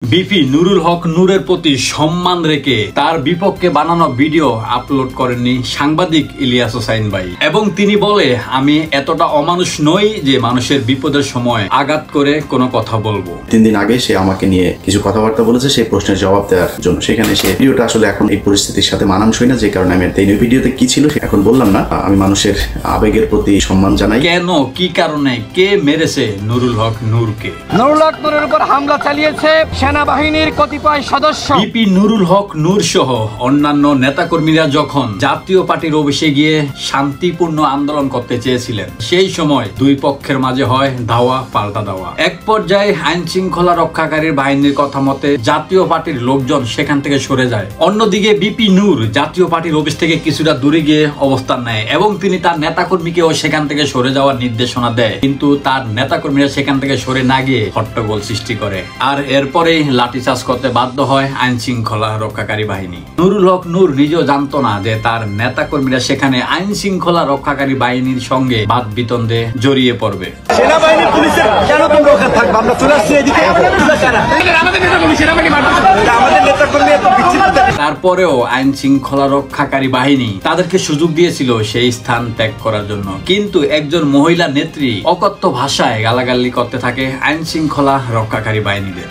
BP Nurul হক নূরের প্রতি সম্মান রেখে তার বিপক্ষে বানানো ভিডিও আপলোড করেননি সাংবাদিক ইলিয়াস হোসাইন ভাই, এবং তিনি বলে আমি এতটা অমানুষ নই যে মানুষের বিপদের সময় আঘাত করে কোনো কথা বলবো। 3 দিন আগে সে আমাকে নিয়ে কিছু কথাবার্তা বলেছে সেই প্রশ্নের জবাব দেওয়ার জন্য। সেখানে সে ভিডিওটা আসলে এখন এই পরিস্থিতির সাথে মানানসই না, যে কারণে আমি এই ভিডিওতে কি ছিল এখন বললাম না। আমি মানুষের আবেগের প্রতি সম্মান জানাই। কেন, কি কারণে, কে মেরেছে নুরুল হক নূরকে? নুরুল হক নূরের উপর হামলা চালিয়েছে সেনাবাহিনীর কতিপয় সদস্য। বিপি নুরুল হক নূর সহ অন্যান্য নেতাকর্মীরা যখন জাতীয় পার্টির অফিসে গিয়ে শান্তিপূর্ণ আন্দোলন করতে চেয়েছিলেন, সেই সময় দুই পক্ষের মাঝে হয় ধাওয়া পাল্টা ধাওয়া। এক পর্যায়ে আইন শৃঙ্খলা রক্ষাকারী বাহিনীর কথা মতে জাতীয় পার্টির লোকজন সেখান থেকে সরে যায়। অন্যদিকে বিপি নূর জাতীয় পার্টির অফিস থেকে কিছুটা দূরে গিয়ে অবস্থান নেয় এবং তিনি তার নেতাকর্মীকেও সেখান থেকে সরে যাওয়ার নির্দেশনা দেয়, কিন্তু তার নেতাকর্মীরা সেখান থেকে সরে না গিয়ে হট্টগোল সৃষ্টি করে, আর এরপরে লাঠিচার্জ করতে বাধ্য হয় আইন শৃঙ্খলা রক্ষাকারী বাহিনী। নুরুল হক নূর নিজেও জানতো না যে তার নেতাকর্মীরা সেখানে আইন শৃঙ্খলা রক্ষাকারী বাহিনীর সঙ্গে বাদ বিতণ্ডে জড়িয়ে পড়বে। সেনাবাহিনী পুলিশের কেন তোমরা ওখানে থাকবে? আমরা চলে আসছি এদিকে। তারপরেও আইন শৃঙ্খলা রক্ষাকারী বাহিনী তাদেরকে সুযোগ দিয়েছিল সেই স্থান ত্যাগ করার জন্য, কিন্তু একজন মহিলা নেত্রী অকথ্য ভাষায় গালাগালি করতে থাকে আইন শৃঙ্খলা রক্ষাকারী বাহিনীদের।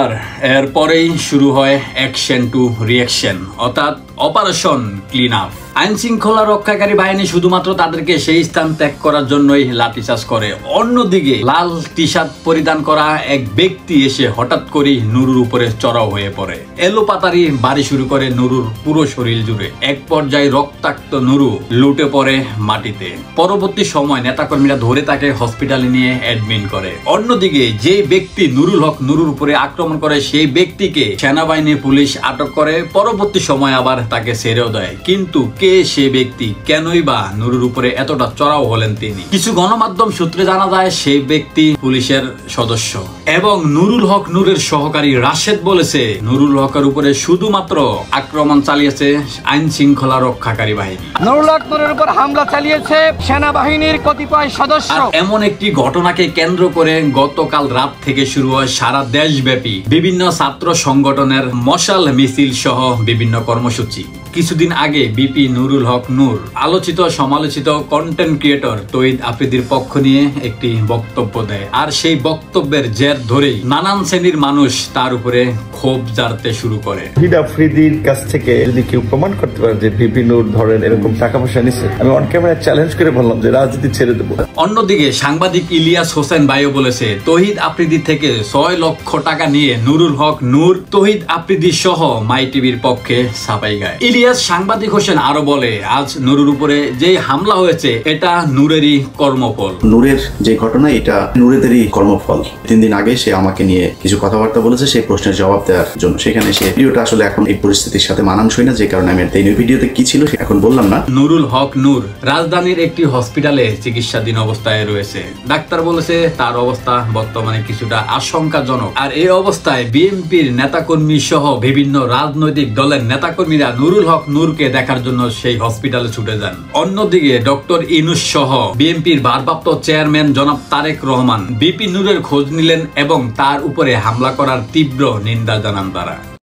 আর এরপরেই শুরু হয় অ্যাকশন টু রিঅ্যাকশন, অর্থাৎ অপারেশন ক্লিন আপ। আইন শৃঙ্খলা রক্ষাকারী বাহিনী শুধুমাত্র তাদেরকে সেই স্থান ত্যাগ করার জন্যই লাঠিচার্জ করে। অন্যদিকে লাল টি শার্ট পরিধান করা এক ব্যক্তি এসে হঠাৎ করেই নুরুর উপরে চড়াও হয়ে পড়ে। এলোপাতারি বাড়ি শুরু করে নুরুর পুরো শরীর জুড়ে। এক পর্যায়ে রক্তাক্ত নুরু লুটে পড়ে মাটিতে। পরবর্তী সময় নেতাকর্মীরা ধরে তাকে হসপিটালে নিয়ে অ্যাডমিট করে। অন্যদিকে যে ব্যক্তি নুরুল হক নূরের উপরে আক্রমণ করে সেই ব্যক্তিকে সেনাবাহিনী পুলিশ আটক করে। পরবর্তী সময় আবার তাকে ছেড়েও দেয়, কিন্তু কে সে ব্যক্তি, কেনই বা নুরুর উপরে এতটা চড়াও হলেন তিনি? কিছু গণমাধ্যম সূত্রে জানা যায় সেই ব্যক্তি পুলিশের সদস্য, এবং নুরুল হক নূরের সহকারী রাশেদ বলেছে নুরুল হকের উপরে শুধুমাত্র আক্রমণ চালিয়েছে আইন শৃঙ্খলা রক্ষাকারী বাহিনী। নুরুল হক নূরের উপর হামলা চালিয়েছে সেনাবাহিনীর কতিপয় সদস্য। এমন একটি ঘটনাকে কেন্দ্র করে গতকাল রাত থেকে শুরু হয় সারা দেশব্যাপী বিভিন্ন ছাত্র সংগঠনের মশাল মিছিল সহ বিভিন্ন কর্মসূচি। কিছুদিন আগে বিপি নুরুল হক নূর আলোচিত সমালোচিত কন্টেন্ট ক্রিয়েটর তৌহিদ আফ্রিদির পক্ষ নিয়ে একটি বক্তব্য দেয়, আর সেই বক্তব্যের জের ধরেই নানান শ্রেণীর মানুষ তার উপরে ক্ষোভ জারতে শুরু করে। তৌহিদ আফ্রিদির কাছ থেকে যদি কেউ প্রমাণ করতে পারে যে বিপি নূর ধরেন এরকম টাকা পয়সা নিচ্ছে, আমি অন ক্যামেরা চ্যালেঞ্জ করে বললাম যে রাজনীতি ছেড়ে দেবো। অন্যদিকে সাংবাদিক ইলিয়াস হোসেন ভাইও বলেছে তৌহিদ আফ্রিদি থেকে 6 লক্ষ টাকা নিয়ে নুরুল হক নূর তৌহিদ আফ্রিদি সহ মাই টিভির পক্ষে ছাপাই গায়। সাংবাদিক হোসেন আরো বলে আজ নুরুর উপরে যে হামলা হয়েছে এটা নূরেরই কর্মফল। নূরের যে ঘটনা এটা নূরেদেরই কর্মফল। 3 দিন আগে সে আমাকে নিয়ে কিছু কথাবার্তা বলেছে সেই প্রশ্নের জবাব দেওয়ার জন্য। সেখানে সে ভিডিওটা আসলে এখন এই পরিস্থিতির সাথে মানানসই না, যে কারণে আমি এই ভিডিওতে কি ছিল এখন বললাম না। নুরুল হক নূর রাজধানীর একটি হসপিটালে চিকিৎসাধীন অবস্থায় রয়েছে। ডাক্তার বলেছে তার অবস্থা বর্তমানে কিছুটা আশঙ্কাজনক, আর এই অবস্থায় বিএনপির নেতাকর্মী সহ বিভিন্ন রাজনৈতিক দলের নেতাকর্মীরা নুরুল হক নূরকে দেখার জন্য সেই হসপিটালে ছুটে যান। অন্যদিকে ডক্টর ইনুস সহ বিএনপির ভারপ্রাপ্ত চেয়ারম্যান জনাব তারেক রহমান বিপি নূরের খোঁজ নিলেন এবং তার উপরে হামলা করার তীব্র নিন্দা জানান তারা।